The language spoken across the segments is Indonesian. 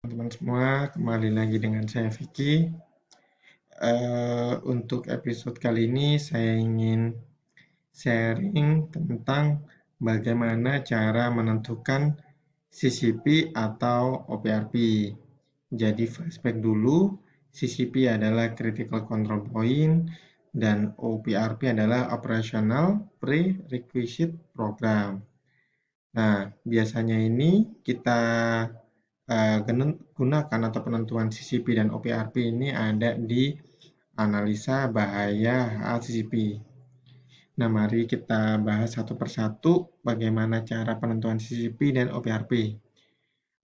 Teman-teman semua, kembali lagi dengan saya Vicky. Untuk episode kali ini saya ingin sharing tentang bagaimana cara menentukan CCP atau OPRP. Jadi flashback dulu, CCP adalah Critical Control Point dan OPRP adalah Operational Prerequisite Program. Nah, biasanya ini kita gunakan atau penentuan CCP dan OPRP ini ada di analisa bahaya CCP. Nah, mari kita bahas satu persatu bagaimana cara penentuan CCP dan OPRP.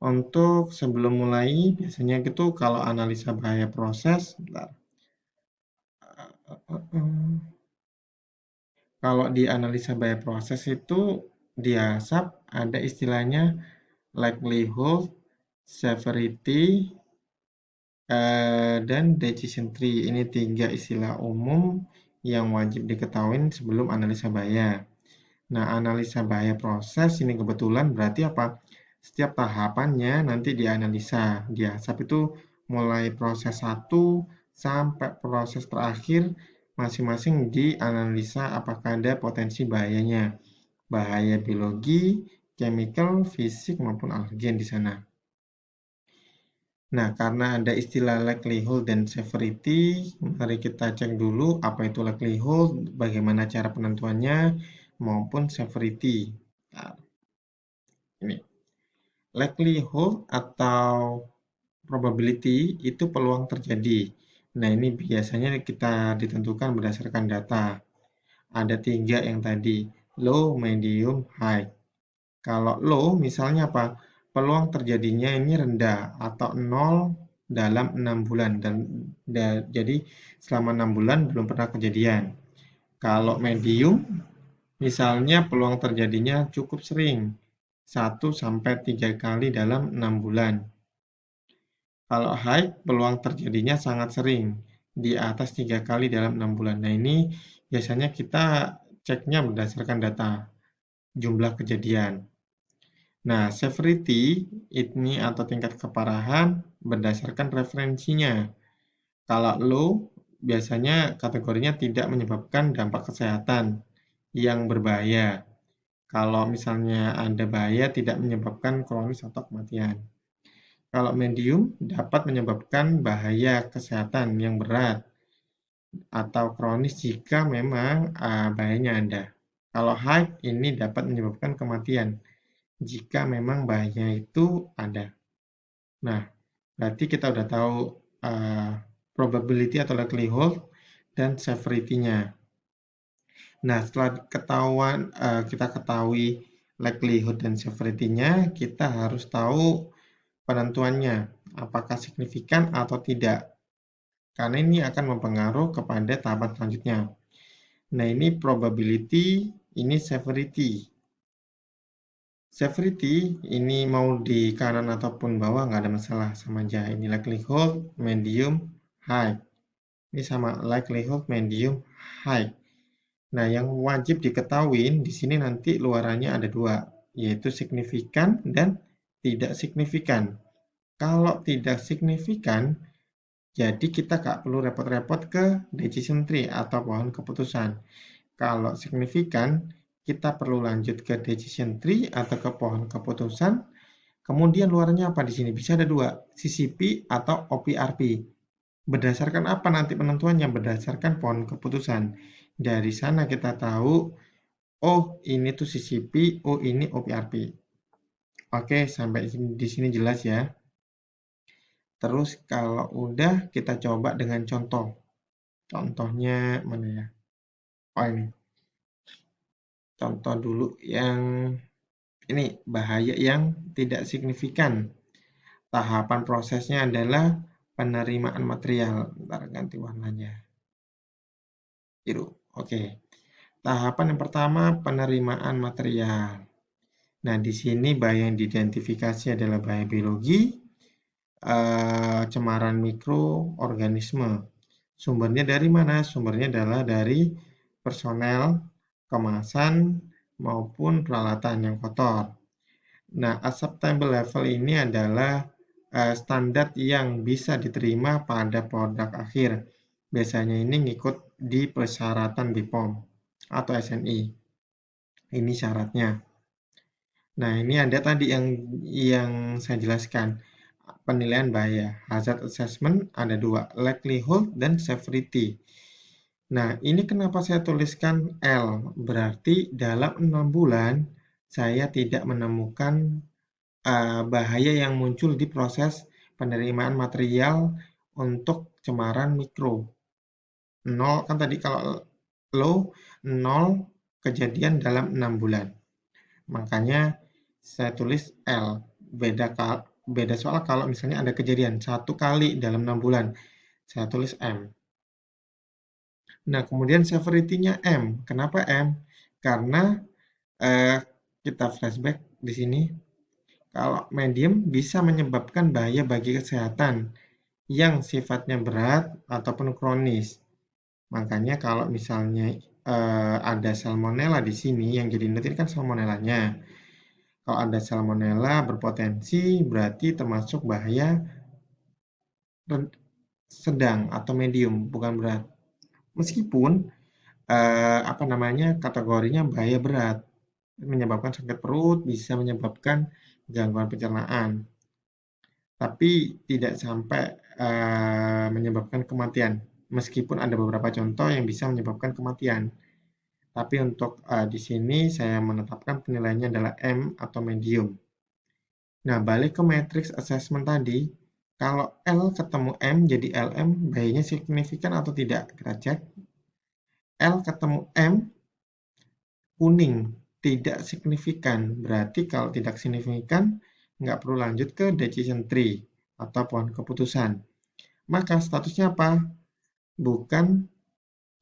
Untuk sebelum mulai, biasanya gitu kalau analisa bahaya proses, bentar. Kalau di analisa bahaya proses itu di ASAP ada istilahnya likelihood, severity, dan decision tree. Ini 3 istilah umum yang wajib diketahui sebelum analisa bahaya. Nah, analisa bahaya proses ini kebetulan berarti apa? Setiap tahapannya nanti dianalisa. Di ASAP itu mulai proses 1 sampai proses terakhir masing-masing dianalisa apakah ada potensi bahayanya. Bahaya biologi, chemical, fisik maupun alergen di sana. Nah, karena ada istilah likelihood dan severity, mari kita cek dulu apa itu likelihood, bagaimana cara penentuannya, maupun severity. Nah, ini. Likelihood atau probability itu peluang terjadi. Nah, ini biasanya kita ditentukan berdasarkan data. Ada 3 yang tadi, low, medium, high. Kalau low, misalnya apa? Peluang terjadinya ini rendah atau 0 dalam 6 bulan. Jadi selama 6 bulan belum pernah kejadian. Kalau medium, misalnya peluang terjadinya cukup sering. 1-3 kali dalam 6 bulan. Kalau high, peluang terjadinya sangat sering. Di atas 3 kali dalam 6 bulan. Nah, ini biasanya kita ceknya berdasarkan data jumlah kejadian. Nah, severity ini atau tingkat keparahan berdasarkan referensinya. Kalau low, biasanya kategorinya tidak menyebabkan dampak kesehatan yang berbahaya. Kalau misalnya ada bahaya tidak menyebabkan kronis atau kematian. Kalau medium dapat menyebabkan bahaya kesehatan yang berat atau kronis jika memang bahayanya ada. Kalau high ini dapat menyebabkan kematian jika memang bahaya itu ada. Nah, berarti kita udah tahu probability atau likelihood dan severity-nya. Nah, setelah kita ketahui likelihood dan severity-nya, kita harus tahu penentuannya, apakah signifikan atau tidak. Karena ini akan mempengaruhi kepada tahapan selanjutnya. Nah, ini probability, ini severity. Severity ini mau di kanan ataupun bawah nggak ada masalah, sama aja. Ini likelihood, medium, high. Ini sama likelihood, medium, high. Nah, yang wajib diketahui di sini nanti luarannya ada 2, yaitu signifikan dan tidak signifikan. Kalau tidak signifikan, jadi kita nggak perlu repot-repot ke decision tree atau pohon keputusan. Kalau signifikan, kita perlu lanjut ke decision tree atau ke pohon keputusan. Kemudian luarnya apa di sini? Bisa ada 2, CCP atau OPRP. Berdasarkan apa nanti penentuannya? Berdasarkan pohon keputusan. Dari sana kita tahu, oh ini tuh CCP, oh ini OPRP. Oke, sampai di sini jelas ya. Terus kalau udah kita coba dengan contoh. Contohnya mana ya? Oh ini. Contoh dulu yang ini bahaya yang tidak signifikan. Tahapan prosesnya adalah penerimaan material. Bentar, ganti warnanya. Biru. Oke. Tahapan yang pertama penerimaan material. Nah, di sini bahaya yang diidentifikasi adalah bahaya biologi, cemaran mikroorganisme. Sumbernya dari mana? Sumbernya adalah dari personel, kemasan, maupun peralatan yang kotor. Nah, acceptable level ini adalah standar yang bisa diterima pada produk akhir. Biasanya ini ngikut di persyaratan BPOM atau SNI. Ini syaratnya. Nah, ini ada tadi yang saya jelaskan. Penilaian bahaya. Hazard assessment ada dua, likelihood dan severity. Nah, ini kenapa saya tuliskan L? Berarti dalam 6 bulan saya tidak menemukan bahaya yang muncul di proses penerimaan material untuk cemaran mikro. 0 kan tadi kalau low 0 kejadian dalam 6 bulan. Makanya saya tulis L. Beda soal kalau misalnya ada kejadian 1 kali dalam 6 bulan. Saya tulis M. Nah, kemudian severity-nya M. Kenapa M? Karena eh, kita flashback di sini. Kalau medium bisa menyebabkan bahaya bagi kesehatan yang sifatnya berat ataupun kronis. Makanya kalau misalnya ada salmonella di sini, yang jadi inti kan salmonellanya. Kalau ada salmonella berpotensi berarti termasuk bahaya sedang atau medium, bukan berat. Meskipun apa namanya kategorinya bahaya berat, menyebabkan sakit perut, bisa menyebabkan gangguan pencernaan, tapi tidak sampai menyebabkan kematian. Meskipun ada beberapa contoh yang bisa menyebabkan kematian. Tapi untuk di sini saya menetapkan penilaiannya adalah M atau medium. Nah, balik ke matrix assessment tadi, kalau L ketemu M jadi LM, bahayanya signifikan atau tidak? Kita cek. L ketemu M, kuning, tidak signifikan. Berarti kalau tidak signifikan, nggak perlu lanjut ke decision tree atau pohon keputusan. Maka statusnya apa? Bukan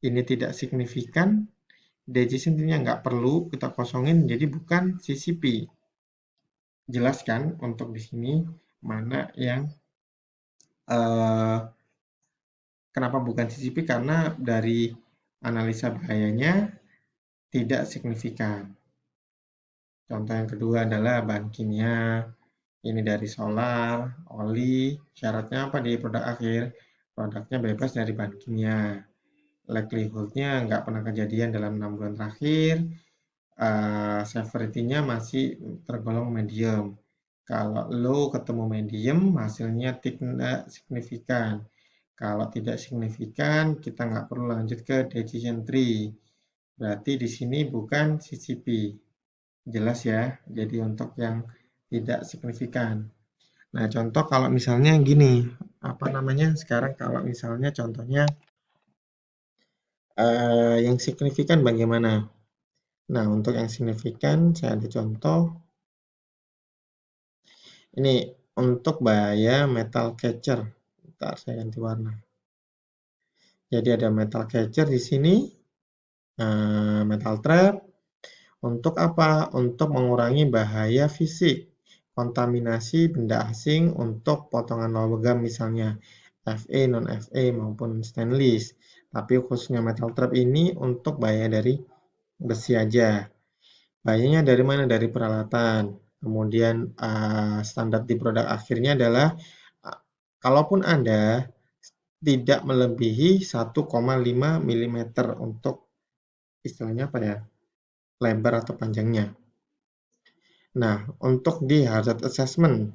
ini tidak signifikan, decision tree-nya nggak perlu, kita kosongin, jadi bukan CCP. Jelaskan untuk di sini mana yang kenapa bukan CCP, karena dari analisa bahayanya tidak signifikan. Contoh yang kedua adalah bahan kimia, ini dari solar, oli, syaratnya apa di produk akhir? Produknya bebas dari bahan kimia. Likelihood-nya nggak pernah kejadian dalam 6 bulan terakhir, severity-nya masih tergolong medium. Kalau low ketemu medium, hasilnya tidak signifikan. Kalau tidak signifikan, kita nggak perlu lanjut ke decision tree. Berarti di sini bukan CCP. Jelas ya, jadi untuk yang tidak signifikan. Nah, contoh kalau misalnya gini, apa namanya, sekarang kalau misalnya contohnya yang signifikan bagaimana? Nah, untuk yang signifikan saya ada contoh. Ini untuk bahaya metal catcher. Ntar saya ganti warna. Jadi ada metal catcher di sini, metal trap. Untuk apa? Untuk mengurangi bahaya fisik, kontaminasi benda asing untuk potongan logam misalnya Fe, non-Fe maupun stainless. Tapi khususnya metal trap ini untuk bahaya dari besi aja. Bahayanya dari mana? Dari peralatan. Kemudian standar di produk akhirnya adalah kalaupun ada tidak melebihi 1,5 mm untuk istilahnya apa ya? Lebar atau panjangnya. Nah, untuk di hazard assessment,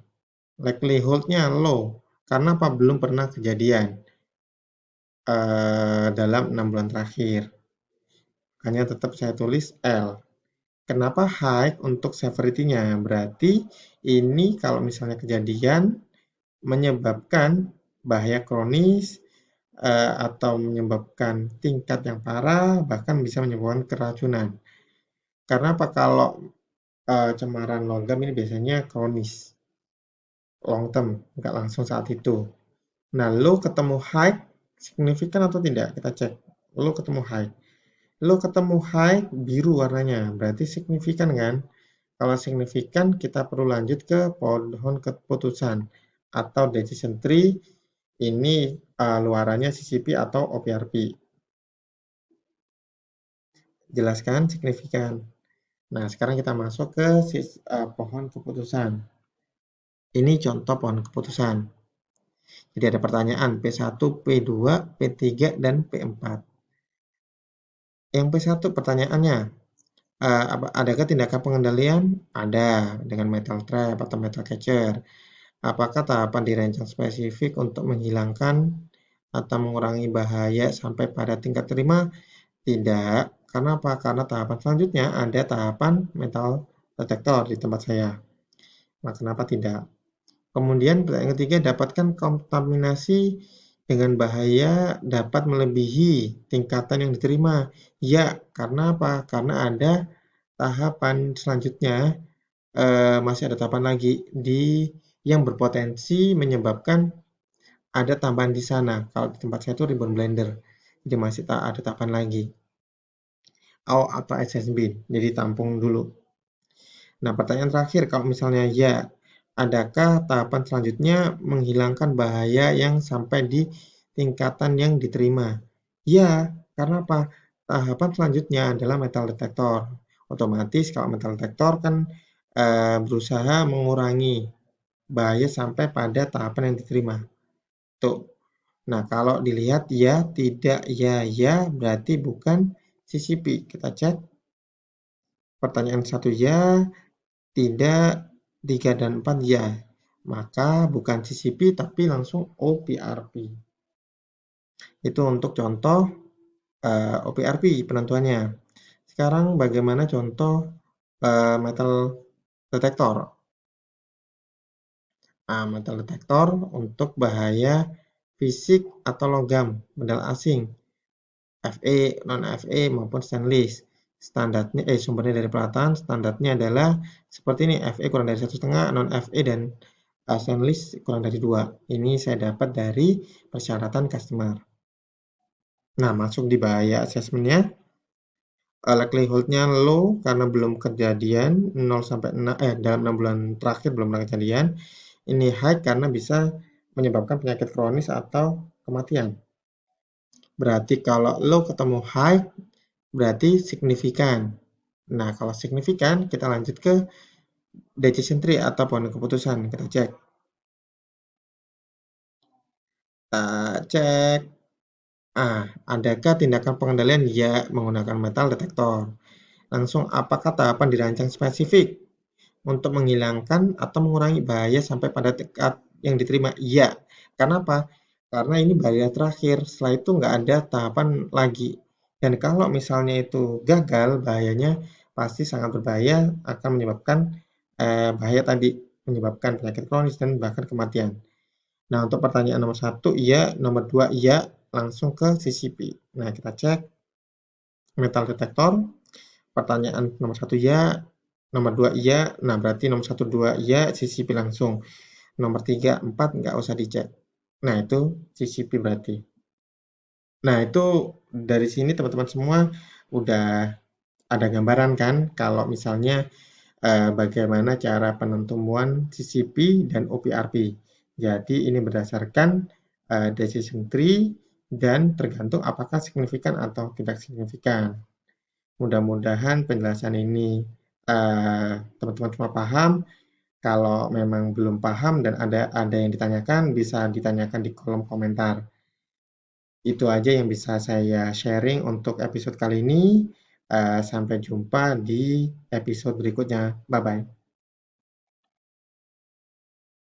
likelihood-nya low. Karena apa? Belum pernah kejadian dalam 6 bulan terakhir. Hanya tetap saya tulis L. Kenapa high untuk severity-nya? Berarti ini kalau misalnya kejadian menyebabkan bahaya kronis atau menyebabkan tingkat yang parah, bahkan bisa menyebabkan keracunan. Karena apa? Kalau cemaran logam ini biasanya kronis, long term, nggak langsung saat itu. Nah, low ketemu high, signifikan atau tidak? Kita cek. Low ketemu high. Low ketemu high, biru warnanya, berarti signifikan kan? Kalau signifikan, kita perlu lanjut ke pohon keputusan atau decision tree. Ini luarannya CCP atau OPRP. Jelaskan signifikan. Nah, sekarang kita masuk ke pohon keputusan. Ini contoh pohon keputusan. Jadi ada pertanyaan P1, P2, P3, dan P4. Yang P1 pertanyaannya, adakah tindakan pengendalian? Ada, dengan metal trap atau metal catcher. Apakah tahapan dirancang spesifik untuk menghilangkan atau mengurangi bahaya sampai pada tingkat terima? Tidak. Karena apa? Karena tahapan selanjutnya ada tahapan metal detektor di tempat saya. Nah, kenapa tidak? Kemudian pertanyaan ketiga, dapatkan kontaminasi dengan bahaya dapat melebihi tingkatan yang diterima. Ya, karena apa? Karena ada tahapan selanjutnya, masih ada tahapan lagi yang berpotensi menyebabkan ada tambahan di sana. Kalau di tempat saya itu ribbon blender, jadi masih tak ada tahapan lagi. Atau access bin, jadi tampung dulu. Nah, pertanyaan terakhir, kalau misalnya ya, adakah tahapan selanjutnya menghilangkan bahaya yang sampai di tingkatan yang diterima? Ya, karena apa? Tahapan selanjutnya adalah metal detektor. Otomatis kalau metal detektor kan berusaha mengurangi bahaya sampai pada tahapan yang diterima. Tuh. Nah, kalau dilihat ya, tidak, ya, berarti bukan CCP. Kita cek. Pertanyaan 1 ya, tidak, 3 dan 4 ya. Maka bukan CCP tapi langsung OPRP. Itu untuk contoh OPRP penentuannya. Sekarang bagaimana contoh metal detektor? Metal detektor untuk bahaya fisik atau logam, benda asing, Fe, non-Fe maupun stainless. Standarnya sumbernya dari peralatan, standarnya adalah seperti ini, Fe kurang dari 1,5, non-Fe dan stainless kurang dari 2. Ini saya dapat dari persyaratan customer. Nah, masuk di bahaya assessment-nya. Likelihood-nya low karena belum kejadian 0 sampai 6 dalam 6 bulan terakhir belum pernah kejadian. Ini high karena bisa menyebabkan penyakit kronis atau kematian. Berarti kalau low ketemu high berarti signifikan. Nah, kalau signifikan kita lanjut ke decision tree atau pohon keputusan. Kita cek. Kita cek. Adakah tindakan pengendalian? Ya, menggunakan metal detektor. Langsung, apakah tahapan dirancang spesifik untuk menghilangkan atau mengurangi bahaya sampai pada tingkat yang diterima? Iya. Karena apa? Karena ini bahaya terakhir. Setelah itu nggak ada tahapan lagi. Dan kalau misalnya itu gagal, bahayanya pasti sangat berbahaya, akan menyebabkan bahaya tadi, menyebabkan penyakit kronis dan bahkan kematian. Nah, untuk pertanyaan nomor 1, iya. Nomor 2, iya. Langsung ke CCP. Nah, kita cek metal detektor. Pertanyaan nomor 1, iya. Nomor 2, iya. Nah, berarti nomor 1, 2, iya. CCP langsung. Nomor 3, 4 nggak usah dicek. Nah, itu CCP berarti. Nah, itu dari sini teman-teman semua udah ada gambaran kan kalau misalnya bagaimana cara penentuan CCP dan OPRP. Jadi ini berdasarkan decision tree dan tergantung apakah signifikan atau tidak signifikan. Mudah-mudahan penjelasan ini teman-teman semua paham. Kalau memang belum paham dan ada yang ditanyakan, bisa ditanyakan di kolom komentar. Itu aja yang bisa saya sharing untuk episode kali ini. Sampai jumpa di episode berikutnya. Bye-bye.